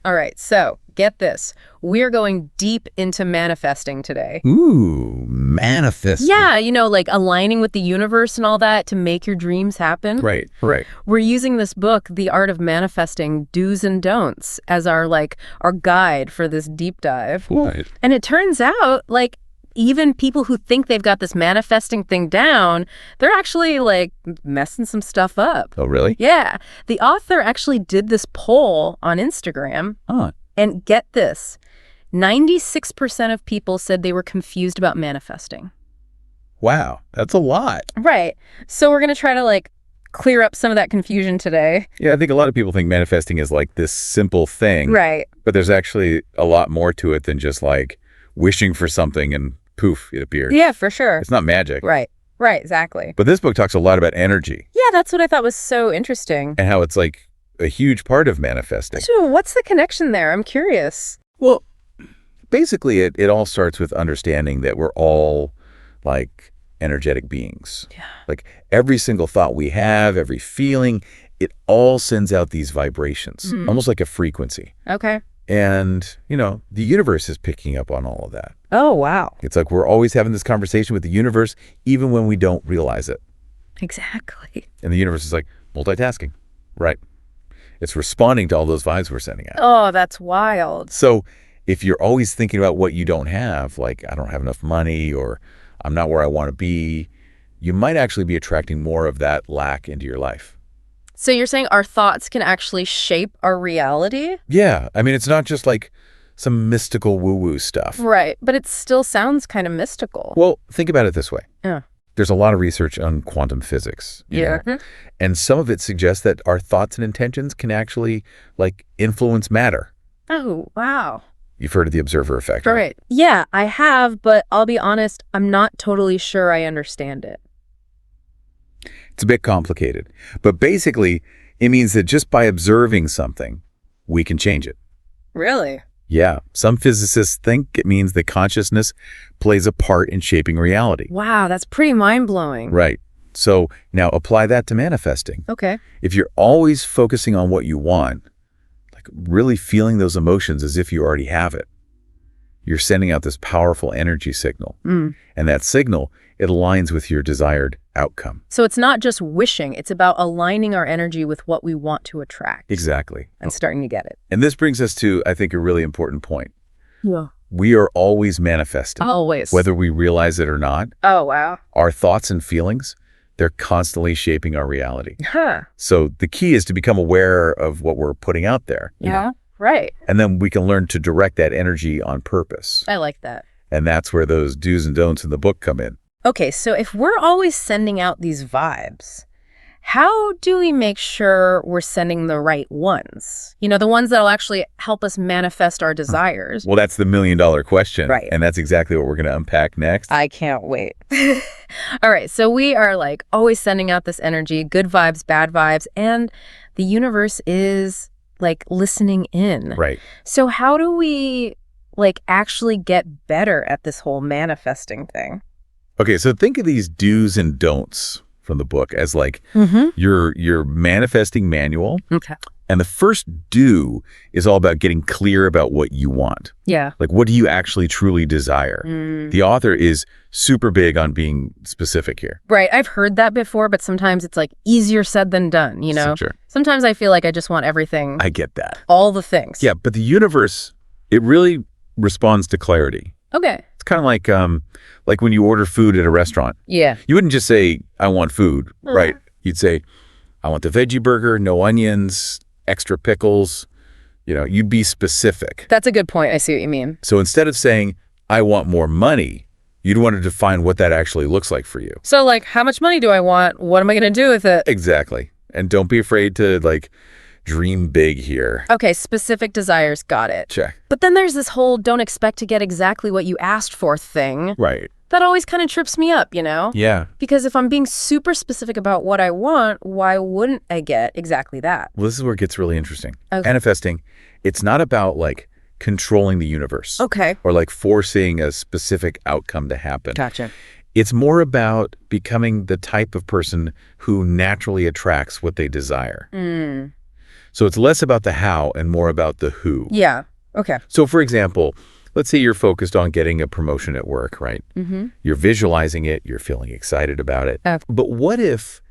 All right, so get this. We're going deep into manifesting today. Ooh, manifesting. Yeah, like aligning with the universe and all that to make your dreams happen. Right. We're using this book, The Art of Manifesting, Do's and Don'ts, as our guide for this deep dive. Right. And it turns out, even people who think they've got this manifesting thing down, they're actually, messing some stuff up. Oh, really? Yeah. The author actually did this poll on Instagram. Huh. And get this, 96% of people said they were confused about manifesting. Wow, that's a lot. Right. So we're going to try to, clear up some of that confusion today. Yeah, I think a lot of people think manifesting is this simple thing. Right. But there's actually a lot more to it than just wishing for something and poof, it appears. Yeah, for sure. It's not magic. Right, exactly. But this book talks a lot about energy. Yeah, that's what I thought was so interesting. And how it's a huge part of manifesting. So what's the connection there? I'm curious. Well, basically it all starts with understanding that we're all energetic beings. Yeah. Every single thought we have, every feeling, it all sends out these vibrations, almost like a frequency. Okay. And, the universe is picking up on all of that. Oh, wow. It's we're always having this conversation with the universe, even when we don't realize it. Exactly. And the universe is multitasking, right? It's responding to all those vibes we're sending out. Oh, that's wild. So if you're always thinking about what you don't have, I don't have enough money or I'm not where I want to be, you might actually be attracting more of that lack into your life. So you're saying our thoughts can actually shape our reality? Yeah. I mean, it's not just some mystical woo-woo stuff. Right. But it still sounds kind of mystical. Well, think about it this way. Yeah. There's a lot of research on quantum physics. Yeah. And some of it suggests that our thoughts and intentions can actually influence matter. Oh, wow. You've heard of the observer effect, Right. Yeah, I have, but I'll be honest, I'm not totally sure I understand it. It's a bit complicated, but basically it means that just by observing something, we can change it. Really? Yeah. Some physicists think it means that consciousness plays a part in shaping reality. Wow, that's pretty mind-blowing. Right. So now apply that to manifesting. Okay. If you're always focusing on what you want, really feeling those emotions as if you already have it, you're sending out this powerful energy signal. And that signal, it aligns with your desired outcome. So it's not just wishing, it's about aligning our energy with what we want to attract. Exactly. And starting to get it. And this brings us to, I think, a really important point. Yeah. We are always manifesting. Always. Whether we realize it or not. Oh, wow. Our thoughts and feelings, they're constantly shaping our reality. Huh. So the key is to become aware of what we're putting out there. Yeah, right. And then we can learn to direct that energy on purpose. I like that. And that's where those do's and don'ts in the book come in. Okay, so if we're always sending out these vibes, how do we make sure we're sending the right ones? The ones that'll actually help us manifest our desires. Well, that's the million-dollar question. Right. And that's exactly what we're going to unpack next. I can't wait. All right, so we are always sending out this energy, good vibes, bad vibes, and the universe is listening in. Right. So how do we actually get better at this whole manifesting thing? Okay, so think of these do's and don'ts from the book as your manifesting manual. Okay. And the first do is all about getting clear about what you want. Yeah. What do you actually truly desire? The author is super big on being specific here. Right. I've heard that before, but sometimes it's easier said than done, Sure. Sometimes I feel like I just want everything. I get that. All the things. Yeah, but the universe, it really responds to clarity. Okay. It's kind of like when you order food at a restaurant. Yeah. You wouldn't just say, I want food, right? You'd say, I want the veggie burger, no onions, extra pickles. You'd be specific. That's a good point. I see what you mean. So instead of saying, I want more money, you'd want to define what that actually looks like for you. So how much money do I want? What am I going to do with it? Exactly. And don't be afraid to dream big here. Okay, specific desires, got it. Check. But then there's this whole don't expect to get exactly what you asked for thing. Right. That always kind of trips me up, Yeah. Because if I'm being super specific about what I want, why wouldn't I get exactly that? Well, this is where it gets really interesting. Okay. Manifesting, it's not about controlling the universe. Okay. Or forcing a specific outcome to happen. Gotcha. It's more about becoming the type of person who naturally attracts what they desire. So it's less about the how and more about the who. Yeah. Okay. So for example, let's say you're focused on getting a promotion at work, right? You're visualizing it, you're feeling excited about it. But what if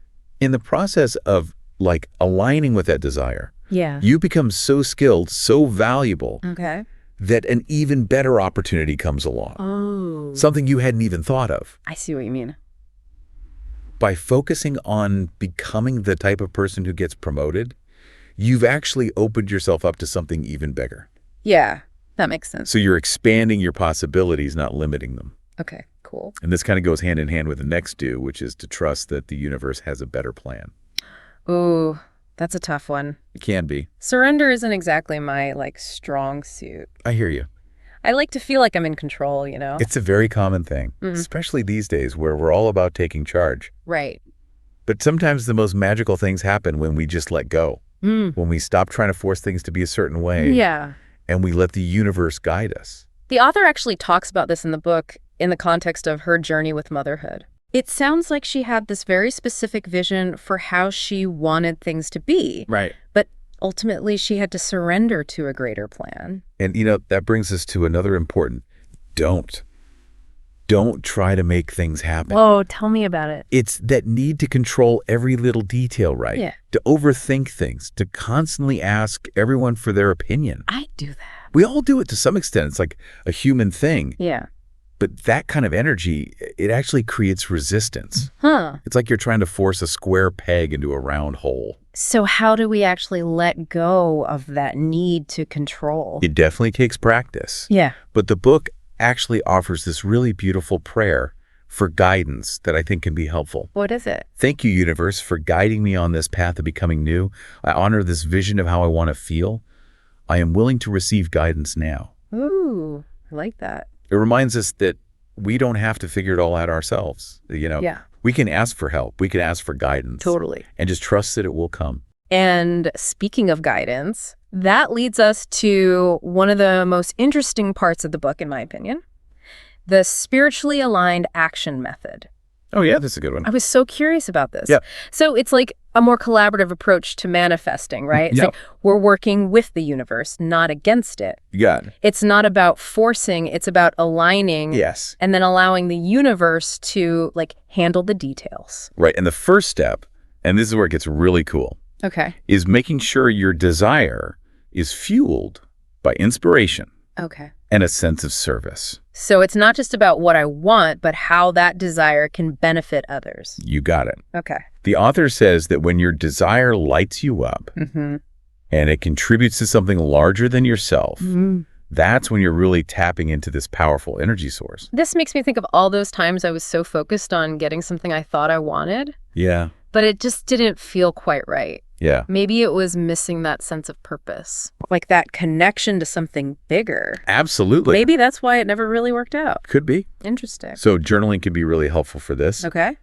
in the process of like aligning with that desire, you become so skilled, so valuable that an even better opportunity comes along? Oh. Something you hadn't even thought of. I see what you mean. By focusing on becoming the type of person who gets promoted, you've actually opened yourself up to something even bigger. Yeah, that makes sense. So you're expanding your possibilities, not limiting them. Okay, cool. And this kind of goes hand in hand with the next do, which is to trust that the universe has a better plan. Ooh, that's a tough one. It can be. Surrender isn't exactly my, like, strong suit. I hear you. I like to feel like I'm in control, you know? It's a very common thing, especially these days where we're all about taking charge. Right. But sometimes the most magical things happen when we just let go, when we stop trying to force things to be a certain way, and we let the universe guide us. The author actually talks about this in the book in the context of her journey with motherhood. It sounds like she had this very specific vision for how she wanted things to be. Right. But ultimately, she had to surrender to a greater plan. And, you know, that brings us to another important don't. Don't try to make things happen. Oh, tell me about it. It's that need to control every little detail, right? Yeah. To overthink things, to constantly ask everyone for their opinion. I do that. We all do it to some extent. It's like a human thing. Yeah. But that kind of energy, it actually creates resistance. It's like you're trying to force a square peg into a round hole. So how do we actually let go of that need to control? It definitely takes practice. Yeah. But the book actually offers this really beautiful prayer for guidance that I think can be helpful. What is it? Thank you, universe, for guiding me on this path of becoming new. I honor this vision of how I want to feel. I am willing to receive guidance now. Ooh, I like that. It reminds us that we don't have to figure it all out ourselves. You know, we can ask for help. We can ask for guidance. Totally. And just trust that it will come. And speaking of guidance, that leads us to one of the most interesting parts of the book, in my opinion, the spiritually aligned action method. Oh, yeah, that's a good one. I was so curious about this. Yeah. So it's like a more collaborative approach to manifesting, right? It's like we're working with the universe, not against it. You got it. It's not about forcing, it's about aligning. Yes. And then allowing the universe to like handle the details. Right. And the first step, and this is where it gets really cool, is making sure your desire is fueled by inspiration and a sense of service. So it's not just about what I want, but how that desire can benefit others. You got it. Okay. The author says that when your desire lights you up and it contributes to something larger than yourself, that's when you're really tapping into this powerful energy source. This makes me think of all those times I was so focused on getting something I thought I wanted. Yeah. But it just didn't feel quite right. Yeah. Maybe it was missing that sense of purpose, like that connection to something bigger. Absolutely. Maybe that's why it never really worked out. Could be. Interesting. So journaling can be really helpful for this. Okay.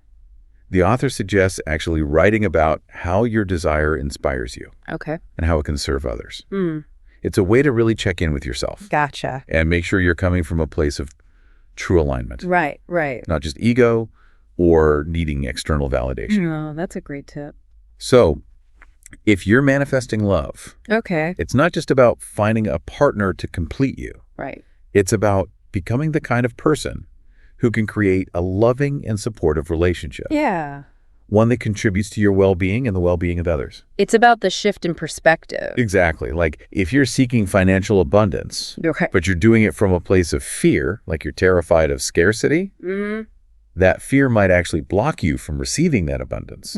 The author suggests actually writing about how your desire inspires you. Okay. And how it can serve others. It's a way to really check in with yourself. Gotcha. And make sure you're coming from a place of true alignment. Right, right. Not just ego or needing external validation. Oh, that's a great tip. So if you're manifesting love, it's not just about finding a partner to complete you. Right. It's about becoming the kind of person who can create a loving and supportive relationship. Yeah. One that contributes to your well-being and the well-being of others. It's about the shift in perspective. Exactly. Like if you're seeking financial abundance, but you're doing it from a place of fear, like you're terrified of scarcity, that fear might actually block you from receiving that abundance.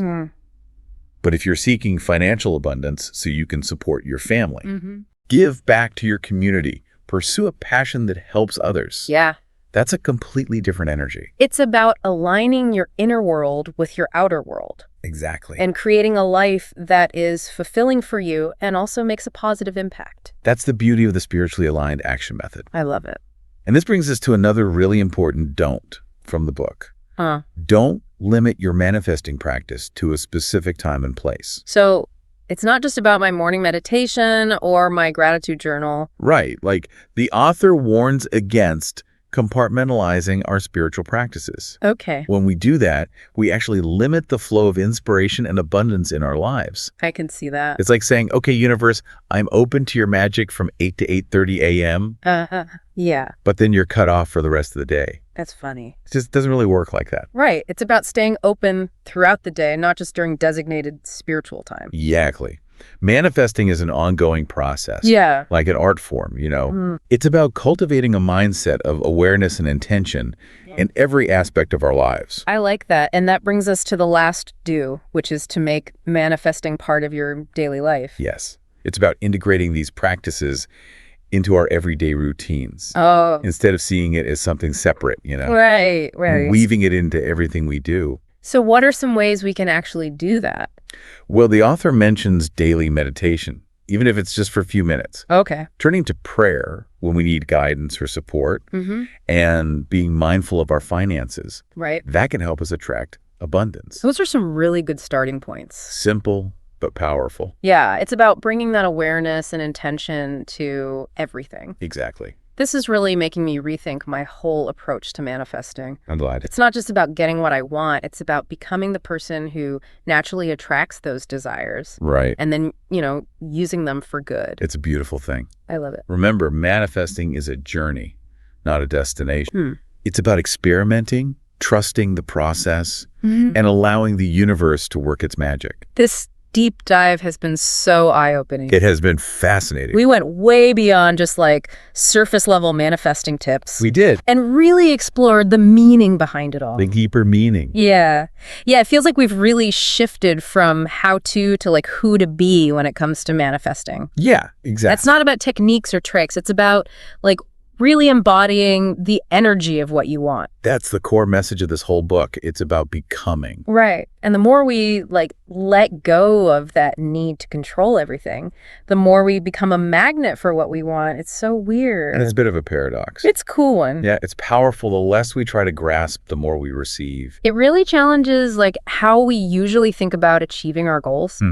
But if you're seeking financial abundance so you can support your family, give back to your community, pursue a passion that helps others. Yeah. That's a completely different energy. It's about aligning your inner world with your outer world. Exactly. And creating a life that is fulfilling for you and also makes a positive impact. That's the beauty of the spiritually aligned action method. I love it. And this brings us to another really important don't from the book. Don't limit your manifesting practice to a specific time and place. So it's not just about my morning meditation or my gratitude journal. Right. Like the author warns against compartmentalizing our spiritual practices. Okay, When we do that, we actually limit the flow of inspiration and abundance in our lives. I can see that. It's like saying, okay, universe, I'm open to your magic from 8 to 8:30 a.m., Yeah, but then you're cut off for the rest of the day. that's funny. It just doesn't really work like that. Right. It's about staying open throughout the day, not just during designated spiritual time. Exactly. Manifesting is an ongoing process. Yeah. Like an art form, It's about cultivating a mindset of awareness and intention in every aspect of our lives. I like that. And that brings us to the last do, which is to make manifesting part of your daily life. Yes. It's about integrating these practices into our everyday routines Oh, instead of seeing it as something separate, right. weaving it into everything we do. So what are some ways we can actually do that? Well, the author mentions daily meditation, even if it's just for a few minutes. Okay. Turning to prayer when we need guidance or support, and being mindful of our finances. Right. That can help us attract abundance. Those are some really good starting points. Simple, but powerful. Yeah, it's about bringing that awareness and intention to everything. Exactly. This is really making me rethink my whole approach to manifesting. I'm glad. It's not just about getting what I want. It's about becoming the person who naturally attracts those desires Right. and then, using them for good. It's a beautiful thing. I love it. Remember, manifesting is a journey, not a destination. It's about experimenting, trusting the process, and allowing the universe to work its magic. This deep dive has been so eye-opening. It has been fascinating. We went way beyond just like surface level manifesting tips. We did. And really explored the meaning behind it all. The deeper meaning. Yeah. Yeah, it feels like we've really shifted from how to like who to be when it comes to manifesting. Yeah, exactly. That's not about techniques or tricks. It's about like really embodying the energy of what you want. That's the core message of this whole book. It's about becoming. Right. And the more we like let go of that need to control everything, the more we become a magnet for what we want. It's so weird. And it's a bit of a paradox. It's a cool one. Yeah, it's powerful. The less we try to grasp, the more we receive. It really challenges like how we usually think about achieving our goals.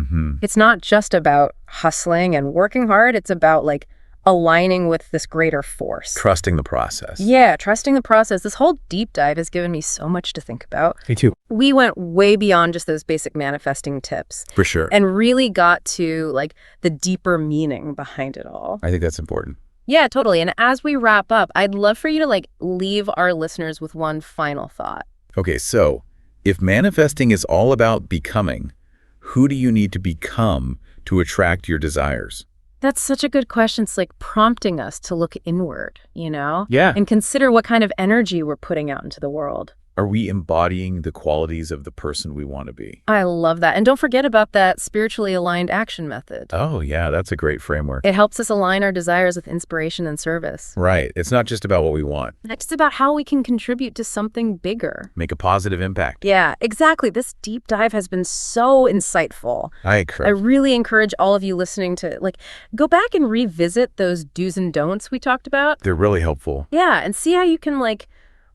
It's not just about hustling and working hard. It's about like aligning with this greater force. Trusting the process. Yeah, trusting the process. This whole deep dive has given me so much to think about. Me too. We went way beyond just those basic manifesting tips For sure. and really got to like the deeper meaning behind it all. I think that's important. Yeah, totally. And as we wrap up, I'd love for you to like leave our listeners with one final thought. Okay, so if manifesting is all about becoming, who do you need to become to attract your desires? That's such a good question. It's like prompting us to look inward, Yeah. and consider what kind of energy we're putting out into the world. Are we embodying the qualities of the person we want to be? I love that. And don't forget about that spiritually aligned action method. Oh, yeah, that's a great framework. It helps us align our desires with inspiration and service. Right. It's not just about what we want. It's about how we can contribute to something bigger. Make a positive impact. Yeah, exactly. This deep dive has been so insightful. I agree. I really encourage all of you listening to like go back and revisit those do's and don'ts we talked about. They're really helpful. Yeah, and see how you can like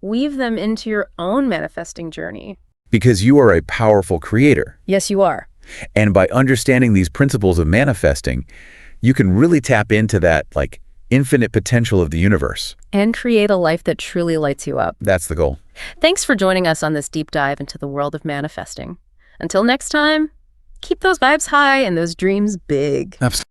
weave them into your own manifesting journey. Because you are a powerful creator. Yes, you are. And by understanding these principles of manifesting, you can really tap into that like infinite potential of the universe. And create a life that truly lights you up. That's the goal. Thanks for joining us on this deep dive into the world of manifesting. Until next time, keep those vibes high and those dreams big. Absolutely.